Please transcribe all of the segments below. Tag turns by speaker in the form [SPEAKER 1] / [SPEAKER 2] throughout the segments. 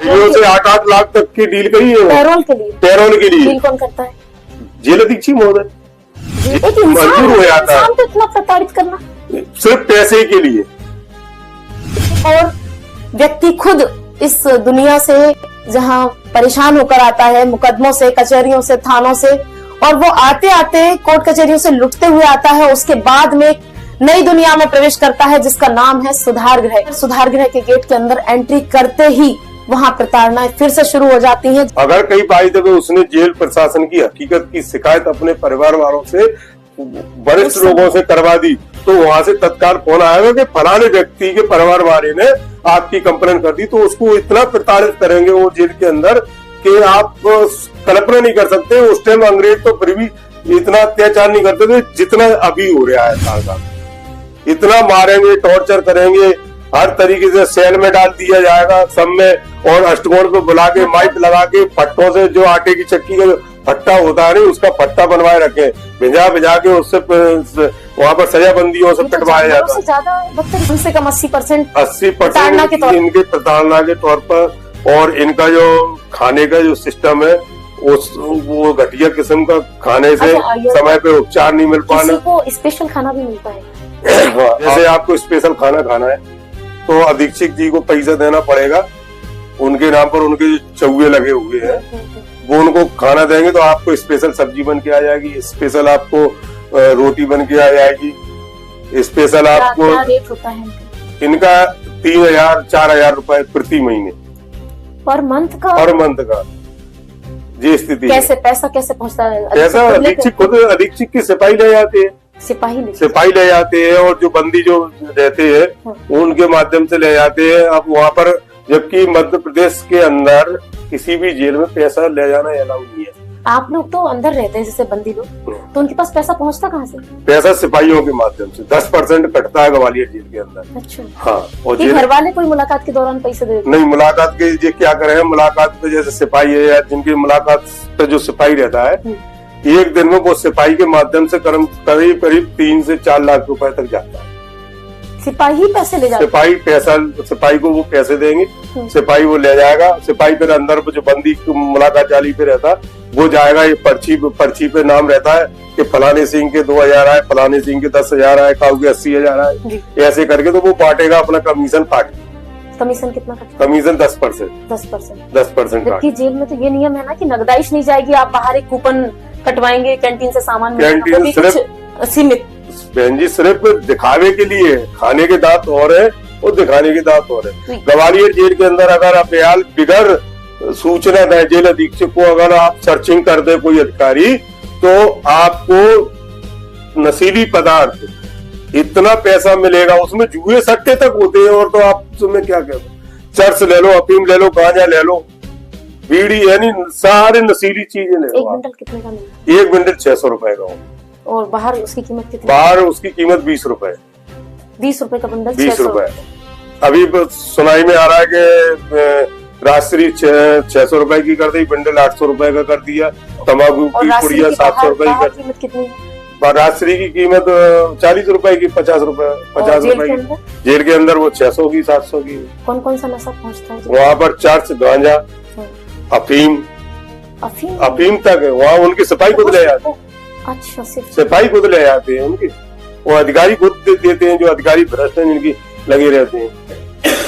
[SPEAKER 1] से 8-8 लाख तक की डील करी है
[SPEAKER 2] पैरोल के लिए।
[SPEAKER 1] पैरोल के लिए
[SPEAKER 2] डील कौन करता है?
[SPEAKER 1] जेल अधीक्षक महोदय
[SPEAKER 2] एक इंसान
[SPEAKER 1] मंजूर हो जाता है
[SPEAKER 2] इंसान को इतना प्रताड़ित करना।
[SPEAKER 1] सिर्फ पैसे के लिए।
[SPEAKER 2] और व्यक्ति खुद इस दुनिया से जहां परेशान होकर आता है, मुकदमों से, कचहरियों से, थानों से, और वो आते आते कोर्ट कचहरियों से लुटते हुए आता है, उसके बाद में नई दुनिया में प्रवेश करता है जिसका नाम है सुधार गृह। सुधार गृह के गेट के अंदर एंट्री करते ही वहां प्रताड़नाएं फिर से शुरू हो जाती हैं।
[SPEAKER 1] अगर कई बाई दफे उसने जेल प्रशासन की हकीकत की शिकायत अपने परिवार वालों से, वरिष्ठ लोगों से करवा दी, तो वहां से तत्काल फोन आएगा कि फलाने व्यक्ति के परिवार वाले ने आपकी कंप्लेन कर दी, तो उसको इतना प्रताड़ित करेंगे वो जेल के अंदर कि आप कल्पना नहीं कर सकते। उस टाइम अंग्रेज तो फिर भी इतना अत्याचार नहीं करते थे जितना अभी हो रहा है। साल इतना मारेंगे, टॉर्चर करेंगे, हर तरीके से सेल में डाल दिया जाएगा सब में, और अष्टकोण पे बुला के माइक लगा के फट्टों से, जो आटे की चक्की का फट्टा होता है नहीं, उसका फट्टा बनवाए रखे, भिजा के उससे वहाँ पर सजाबंदियों से कटवाया जाता है।
[SPEAKER 2] ज्यादा कम से कम 80%
[SPEAKER 1] 80% इनके प्रताड़ना के तौर पर। और इनका जो खाने का जो सिस्टम है वो घटिया किस्म का खाने से समय पे उपचार नहीं मिल पाना।
[SPEAKER 2] को स्पेशल खाना भी मिलता है।
[SPEAKER 1] जैसे आपको स्पेशल खाना खाना है तो अधीक्षक जी को पैसा देना पड़ेगा, उनके नाम पर उनके चौहे लगे हुए हैं, वो उनको खाना देंगे तो आपको स्पेशल सब्जी बन के आ जाएगी, स्पेशल आपको रोटी बन के आ जाएगी, स्पेशल आपको।
[SPEAKER 2] क्या रेट होता है
[SPEAKER 1] इनका 3,000-4,000 रुपए प्रति महीने
[SPEAKER 2] पर मंथ का
[SPEAKER 1] जी स्थिति।
[SPEAKER 2] कैसे पैसा कैसे पहुँचता है?
[SPEAKER 1] पैसा अधीक्षक खुद अधीक्षक की सिपाही ले जाते हैं, सिपाही ले जाते हैं, और जो बंदी जो रहते हैं उनके माध्यम से ले जाते हैं। अब वहाँ पर, जबकि मध्य प्रदेश के अंदर किसी भी जेल में पैसा ले जाना अलाउड नहीं है।
[SPEAKER 2] आप लोग तो अंदर रहते हैं जैसे बंदी लोग, तो उनके पास पैसा पहुंचता कहाँ से?
[SPEAKER 1] पैसा सिपाहियों के माध्यम से 10% कटता है ग्वालियर जेल के अंदर।
[SPEAKER 2] अच्छा।
[SPEAKER 1] हाँ। और
[SPEAKER 2] घर वाले कोई मुलाकात के दौरान पैसे देते?
[SPEAKER 1] नहीं, मुलाकात के ये क्या करे, मुलाकात पे जैसे सिपाही है या जिनकी मुलाकात पे जो सिपाही रहता है, एक दिन में वो सिपाही के माध्यम से करीब 3 से 4 लाख रुपए तक जाता है।
[SPEAKER 2] सिपाही पैसे ले जाते?
[SPEAKER 1] सिपाही को वो पैसे देंगे, सिपाही वो ले जाएगा। सिपाही फिर अंदर जो बंदी मुलाकात जाली पे रहता वो जाएगा, ये पर्ची पे नाम रहता है कि फलाने सिंह के 2,000 आए, फलाने सिंह के 10,000 आए, काऊ के 80,000 आए, ऐसे करके तो वो बांटेगा अपना कमीशन काट।
[SPEAKER 2] कमीशन कितना कटता?
[SPEAKER 1] कमीशन 10%। 10%।
[SPEAKER 2] जबकि जेल में तो ये नियम है ना कि नगदाइश नहीं जाएगी, आप बाहर एक कूपन कटवाएंगे, कैंटीन से सामान
[SPEAKER 1] कैंटीन
[SPEAKER 2] सिर्फ सीमित।
[SPEAKER 1] बहन जी सिर्फ दिखावे के लिए, खाने के दांत और है और दिखाने के दांत और है। ग्वालियर जेल के अंदर अगर आप बिगर सूचना दें जेल अधीक्षक को, अगर आप सर्चिंग कर दे कोई अधिकारी, तो आपको नशीली पदार्थ इतना पैसा मिलेगा, उसमें जुए सट्टे तक होते हैं। और तो आप उसमें क्या कहते, चर्च ले लो, अफीम ले लो, गांजा ले लो, बीड़ी, यानी सारे नशीली चीजें ले लो।
[SPEAKER 2] एक बंडल कितने का मिलता है?
[SPEAKER 1] एक बंडल 600 रुपए का।
[SPEAKER 2] और बाहर उसकी कीमत कितनी?
[SPEAKER 1] बाहर उसकी कीमत 20 रुपए।
[SPEAKER 2] 20 रुपए का बंडल?
[SPEAKER 1] 20 रुपए। अभी सुनाई में आ रहा है कि राजश्री 600 रुपए की कर दी, बंडल 800 रुपए का कर दिया, तंबाकू की पुड़िया 700 रुपए की कर दी।
[SPEAKER 2] कितनी?
[SPEAKER 1] राजश्री की कीमत 40 रुपए की, 50 रुपए की। जेल के अंदर वो 600 की, 700 की।
[SPEAKER 2] कौन कौन सा नशा पहुँचता है
[SPEAKER 1] वहाँ पर? चर्च, गांजा, अफीम तक है वहाँ। उनके सिपाही खुद ले जाते हैं।
[SPEAKER 2] अच्छा,
[SPEAKER 1] सिपाही खुद ले जाते हैं उनके, वो अधिकारी खुद देते हैं, जो अधिकारी भ्रष्ट हैं जिनकी लगे रहते हैं।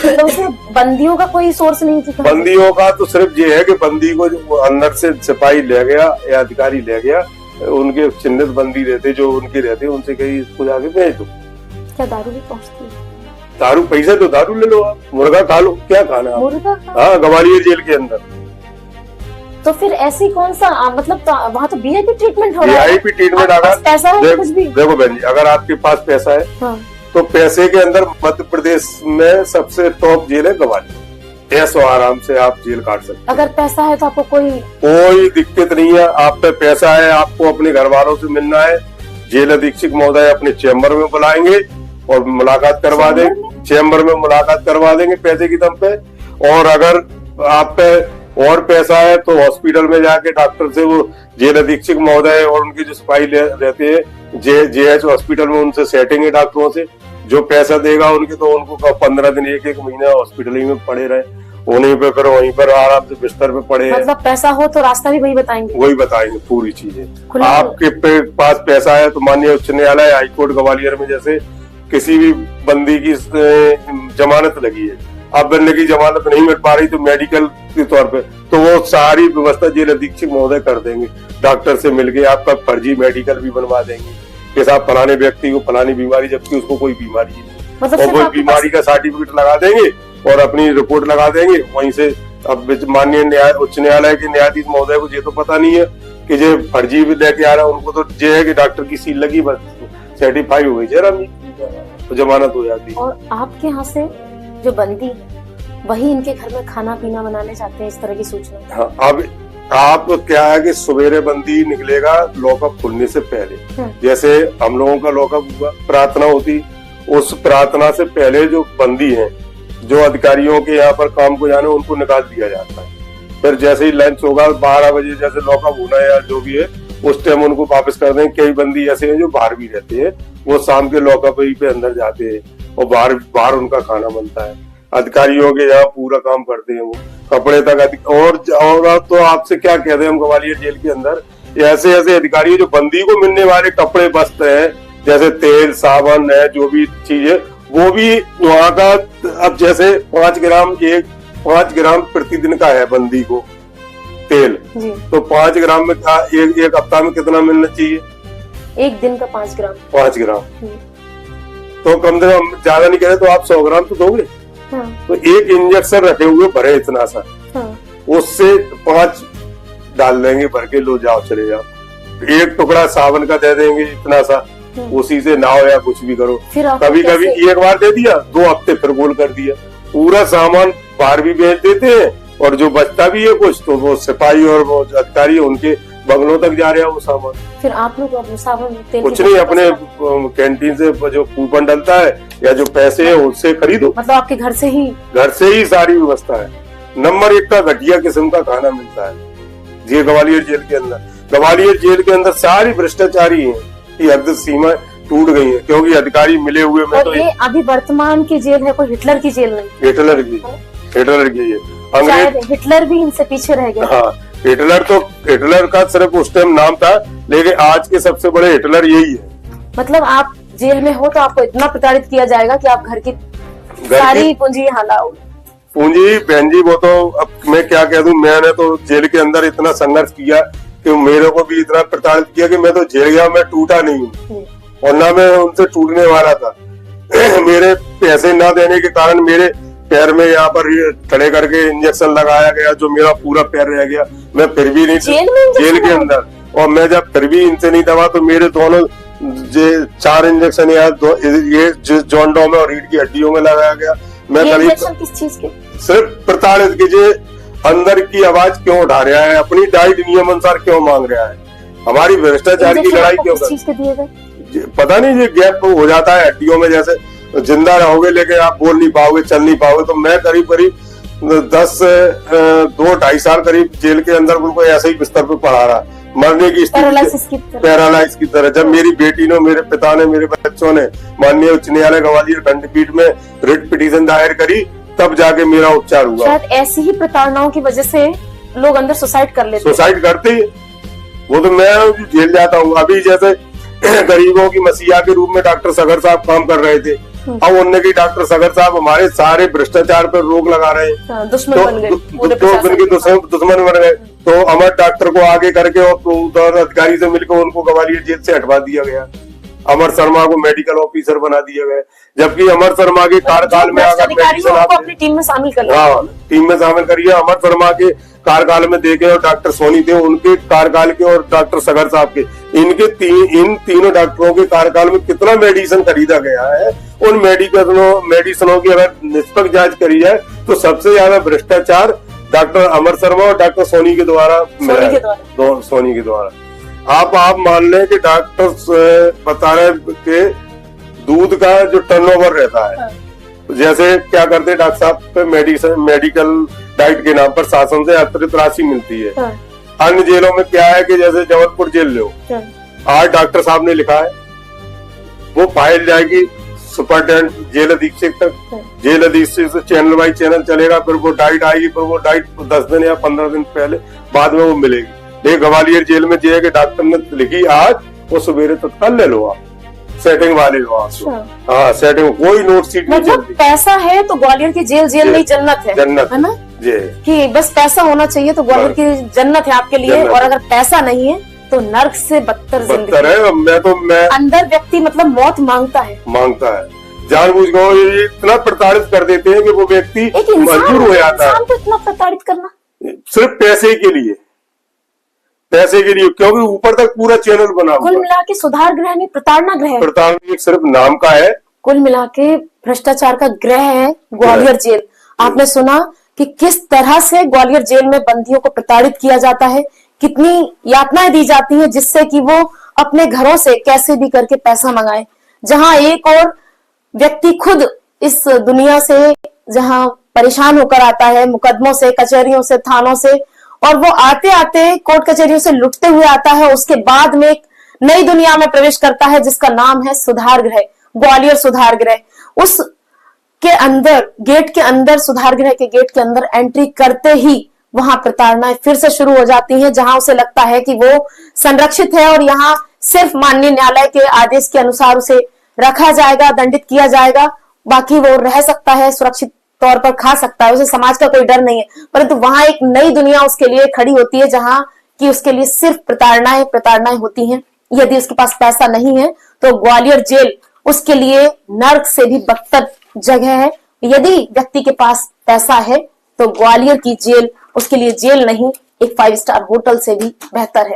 [SPEAKER 2] तो उसमें बंदियों का कोई सोर्स नहीं थी?
[SPEAKER 1] बंदियों का तो सिर्फ ये है कि बंदी को जो अंदर से सिपाही ले गया या अधिकारी ले गया, उनके चिन्हित बंदी रहते जो उनके रहते, उनसे कहीं इसको जाके भेज दो।
[SPEAKER 2] क्या दारू भी पहुँचती है?
[SPEAKER 1] दारू, पैसे तो दारू ले लो आप, मुर्गा खा लो, क्या खाना?
[SPEAKER 2] मुर्गा?
[SPEAKER 1] हाँ, ग्वालियर जेल के अंदर।
[SPEAKER 2] तो फिर ऐसी कौन सा मतलब वहाँ तो VIP ट्रीटमेंट हो रहा है?
[SPEAKER 1] VIP treatment. अगर
[SPEAKER 2] पैसा है कुछ भी?
[SPEAKER 1] देखो बहन जी, अगर आपके पास पैसा है, हाँ, तो पैसे के अंदर मध्य प्रदेश में सबसे टॉप जेल है ग्वालियर। ऐसो आराम से आप जेल काट सकते हैं।
[SPEAKER 2] अगर पैसा है तो आपको
[SPEAKER 1] कोई दिक्कत नहीं है। आप पे पैसा है, आपको अपने घर वालों से मिलना है, जेल अधीक्षक महोदय अपने चैम्बर में बुलाएंगे और मुलाकात करवा देंगे। चैम्बर में मुलाकात करवा देंगे पैसे की दम पे। और अगर आप पे और पैसा है तो हॉस्पिटल में जाके डॉक्टर से, वो जेल अधीक्षक महोदय और उनके जो सिपाही रहते हैं JH हॉस्पिटल में, उनसे सेटिंग है डॉक्टरों से। जो पैसा देगा उनको, तो उनको 15 दिन, 1-1 महीना हॉस्पिटल ही में पड़े रहे। उन्हीं पे फिर वहीं पर आराम से बिस्तर पे पड़े हैं।
[SPEAKER 2] मतलब पैसा हो तो रास्ता भी वही बताएंगे,
[SPEAKER 1] वही बताएंगे पूरी चीजें।
[SPEAKER 2] खुला
[SPEAKER 1] आपके पास पैसा है तो माननीय उच्च न्यायालय हाईकोर्ट ग्वालियर में जैसे किसी भी बंदी की जमानत लगी है, अब बंदे की जमानत नहीं मिल पा रही तो मेडिकल के तौर पे तो वो सारी व्यवस्था जेल अधीक्षक महोदय कर देंगे, डॉक्टर से मिलके आपका फर्जी मेडिकल भी बनवा देंगे कि साहब फलाने व्यक्ति को फलानी बीमारी, जबकि उसको कोई बीमारी नहीं,
[SPEAKER 2] मतलब
[SPEAKER 1] और कोई बीमारी का सर्टिफिकेट लगा देंगे और अपनी रिपोर्ट लगा देंगे वहीं से। अब माननीय उच्च न्यायालय के न्यायाधीश महोदय को ये तो पता नहीं है कि ये फर्जी भी लेके आ रहा है, उनको तो ये है कि डॉक्टर की सील लगी बस सर्टिफाई हो गई जरा तो जमानत हो जाती है।
[SPEAKER 2] और आपके यहाँ से जो बंदी वही इनके घर में खाना पीना बनाने जाते हैं, इस तरह की सूचना।
[SPEAKER 1] हाँ, अब आप क्या है कि सवेरे बंदी निकलेगा लॉकअप खुलने से पहले, जैसे हम लोगों का लॉकअप प्रार्थना होती, उस प्रार्थना से पहले जो बंदी है, जो अधिकारियों के यहाँ पर काम को जाने, उनको निकाल दिया जाता है। फिर जैसे ही लंच होगा 12 बजे जैसे लॉकअप होना है या जो भी है उस टाइम उनको वापस कर देंगे। कई बंदी ऐसे हैं जो बाहर भी रहते हैं, वो शाम के लॉकअप पे अंदर जाते हैं और बाहर उनका खाना बनता है। अधिकारियों के यहाँ पूरा काम करते हैं, वो कपड़े तक और तो आपसे क्या कहते हैं हम ग्वालियर जेल के अंदर ऐसे ऐसे अधिकारी जो बंदी को मिलने वाले कपड़े वस्त्र हैं, जैसे तेल साबुन है, जो भी चीज है वो भी वहाँ का। अब जैसे 5 ग्राम प्रतिदिन का है बंदी को तेल, तो 5 ग्राम में एक हफ्ता में कितना मिलना चाहिए?
[SPEAKER 2] एक दिन का 5 ग्राम।
[SPEAKER 1] 5 ग्राम तो कम से कम ज्यादा नहीं करे तो आप 100 ग्राम तो दोगे। तो एक इंजेक्शन रखे हुए भरे इतना सा, उससे 5 डाल देंगे भर के, लो जाओ चले जाओ। एक टुकड़ा साबुन का दे देंगे इतना सा, उसी से नहाओ या कुछ भी करो। कभी कभी एक बार दे दिया, 2 हफ्ते फिर गोल कर दिया। पूरा सामान बाहर भी बेच देते हैं और जो बचता भी है कुछ तो वो सिपाही और वो अधिकारी उनके बंगलों तक जा रहे हैं वो सामान।
[SPEAKER 2] फिर आप लोग अपने साबुन तेल
[SPEAKER 1] कुछ नहीं, अपने कैंटीन से जो कूपन डलता है या जो पैसे है उससे खरीदो।
[SPEAKER 2] मतलब आपके घर से ही सारी
[SPEAKER 1] व्यवस्था है। नंबर 1 का घटिया किस्म का खाना मिलता है ये ग्वालियर जेल के अंदर। ग्वालियर जेल के अंदर सारी भ्रष्टाचारी है कि हद सीमा टूट गई है, क्योंकि अधिकारी मिले हुए में।
[SPEAKER 2] और तो ये अभी वर्तमान की जेल है, कोई हिटलर की जेल नहीं।
[SPEAKER 1] हिटलर की ये अंग्रेज,
[SPEAKER 2] हिटलर भी इनसे पीछे रह गया।
[SPEAKER 1] हाँ, हिटलर का सिर्फ उस टाइम नाम था, लेकिन आज के सबसे बड़े हिटलर यही है।
[SPEAKER 2] मतलब आप जेल में हो तो आपको इतना प्रताड़ित किया जाएगा कि आप घर की सारी पूंजी यहाँ लाओ।
[SPEAKER 1] पूंजी बहन जी वो तो अब मैं क्या कह दूं, मैंने तो जेल के अंदर इतना संघर्ष किया कि मेरे को भी इतना प्रताड़ित किया कि मैं तो जेल गया, मैं टूटा नहीं हूँ और ना मैं उनसे टूटने वाला था। मेरे पैसे न देने के कारण मेरे पैर में यहाँ पर खड़े करके इंजेक्शन लगाया गया, जो मेरा पूरा पैर रह गया। मैं फिर भी नहीं जेल के अंदर, और मैं जब फिर भी इनसे नहीं दबा तो मेरे दोनों 4 इंजेक्शन ये जॉन्डो में और रीढ़ की हड्डियों में लगाया गया। मैं करीब
[SPEAKER 2] किस चीज के?
[SPEAKER 1] सिर्फ प्रताड़ित कीजिए, अंदर की आवाज क्यों उठा रहा है, अपनी डाइट नियम अनुसार क्यों मांग रहा है, हमारी भ्रष्टाचार की लड़ाई क्यों कर, पता नहीं ये गैप हो जाता है हड्डियों में, जैसे जिंदा रहोगे लेकिन आप बोल नहीं पाओगे, चल नहीं पाओगे। तो मैं करीब 2-2.5 साल करीब जेल के अंदर उनको ऐसे ही बिस्तर पे पड़ा रहा, मरने की स्थिति, पैरालाइज की तरह। जब मेरी बेटी ने, मेरे पिता ने, मेरे बच्चों ने माननीय उच्च न्यायालय ग्वालियर खंडपीठ में रिट पिटीशन दायर करी, तब जाके मेरा उपचार हुआ।
[SPEAKER 2] शायद ऐसी ही प्रताड़नाओं की वजह से लोग अंदर सुसाइड कर लेते,
[SPEAKER 1] सुसाइड करते ही। वो तो मैं जेल जाता हूँ। अभी जैसे गरीबों की मसीहा के रूप में डॉक्टर सगर साहब काम कर रहे थे, अब उनने की डॉक्टर सगर साहब हमारे सारे भ्रष्टाचार पर रोक लगा रहे हैं, दुश्मन बन गए। तो अमर डॉक्टर को आगे करके और अधिकारी से मिलकर उनको ग्वालियर जेल से हटवा दिया गया। अमर शर्मा को मेडिकल ऑफिसर बना दिया गया, जबकि अमर शर्मा के कार्यकाल में अगर
[SPEAKER 2] अपनी टीम में शामिल कर,
[SPEAKER 1] हाँ टीम में शामिल करिए। अमर शर्मा के कार्यकाल में देखे और डॉक्टर सोनी थे उनके कार्यकाल के, और डॉक्टर सगर साहब के, इन तीनों डॉक्टरों के कार्यकाल में कितना मेडिसिन खरीदा गया है। उन मेडिसिनों की अगर निष्पक्ष जांच करी जाए तो सबसे ज्यादा भ्रष्टाचार डॉक्टर अमर शर्मा और डॉक्टर सोनी के द्वारा मिला है। सोनी के द्वारा आप मान लें कि डॉक्टर बता रहे कि दूध का जो टर्नओवर रहता है, जैसे क्या करते हैं डॉक्टर साहब पे मेडिकल डाइट के नाम पर शासन से अतिरिक्त राशि मिलती है। अन्य जेलों में क्या है कि जैसे जबलपुर जेल लो, आज डॉक्टर साहब ने लिखा है, वो फाइल जाएगी सुपरिटेंडेंट जेल अधीक्षक तक, जेल अधीक्षक से चैनल बाई चैनल चलेगा, फिर वो डाइट आएगी, फिर वो डाइट 10 दिन या 15 दिन पहले बाद में वो मिलेगी। लेकिन ग्वालियर जेल में जो है कि डॉक्टर ने लिखी आज, वो सवेरे तत्काल ले लो आप, सेटिंग वाले लो आप। हाँ, सेटिंग, कोई नोट सीट नहीं
[SPEAKER 2] मतलब
[SPEAKER 1] चलती।
[SPEAKER 2] पैसा है तो ग्वालियर की जेल जेल नहीं जन्नत है,
[SPEAKER 1] जन्नत
[SPEAKER 2] है ना,
[SPEAKER 1] जी,
[SPEAKER 2] कि बस पैसा होना चाहिए तो ग्वालियर की जन्नत है आपके लिए।
[SPEAKER 1] जन्नत।
[SPEAKER 2] और अगर पैसा नहीं है तो नर्क से बदतर जिंदगी
[SPEAKER 1] है। मैं
[SPEAKER 2] अंदर व्यक्ति मतलब मौत मांगता है,
[SPEAKER 1] जानबूझ कर ये इतना प्रताड़ित कर देते हैं कि वो व्यक्ति
[SPEAKER 2] एक इंसान
[SPEAKER 1] मजबूर हो जाता है
[SPEAKER 2] इंसान को इतना प्रताड़ित करना।
[SPEAKER 1] सिर्फ पैसे के लिए, क्योंकि ऊपर तक पूरा चैनल बना
[SPEAKER 2] कुल
[SPEAKER 1] हुआ है।
[SPEAKER 2] मिला के सुधार गृह नहीं प्रताड़ना गृह है,
[SPEAKER 1] प्रताड़ना सिर्फ नाम का है।
[SPEAKER 2] कुल मिला के भ्रष्टाचार का गृह है ग्वालियर जेल। आपने सुना कि किस तरह से ग्वालियर जेल में बंदियों को प्रताड़ित किया जाता है, कितनी यातनाएं दी जाती हैं जिससे कि वो अपने घरों से कैसे भी करके पैसा मंगाए। जहां एक और व्यक्ति खुद इस दुनिया से जहां परेशान होकर आता है मुकदमों से, कचहरियों से, थानों से, और वो आते आते कोर्ट कचहरियों से लुटते हुए आता है, उसके बाद में एक नई दुनिया में प्रवेश करता है जिसका नाम है सुधार गृह, ग्वालियर सुधार गृह। उस के अंदर, गेट के अंदर, सुधार गृह के गेट के अंदर एंट्री करते ही वहां प्रताड़नाएं फिर से शुरू हो जाती हैं, जहां उसे लगता है कि वो संरक्षित है और यहाँ सिर्फ माननीय न्यायालय के आदेश के अनुसार उसे रखा जाएगा, दंडित किया जाएगा, बाकी वो रह सकता है, सुरक्षित तौर पर खा सकता है, उसे समाज का कोई डर नहीं है। परंतु वहां एक नई दुनिया उसके लिए खड़ी होती है जहां कि उसके लिए सिर्फ प्रताड़नाएं होती हैं। यदि उसके पास पैसा नहीं है तो ग्वालियर जेल उसके लिए नर्क से भी बदतर जगह है। यदि व्यक्ति के पास पैसा है तो ग्वालियर की जेल उसके लिए जेल नहीं, एक 5 स्टार होटल से भी बेहतर है।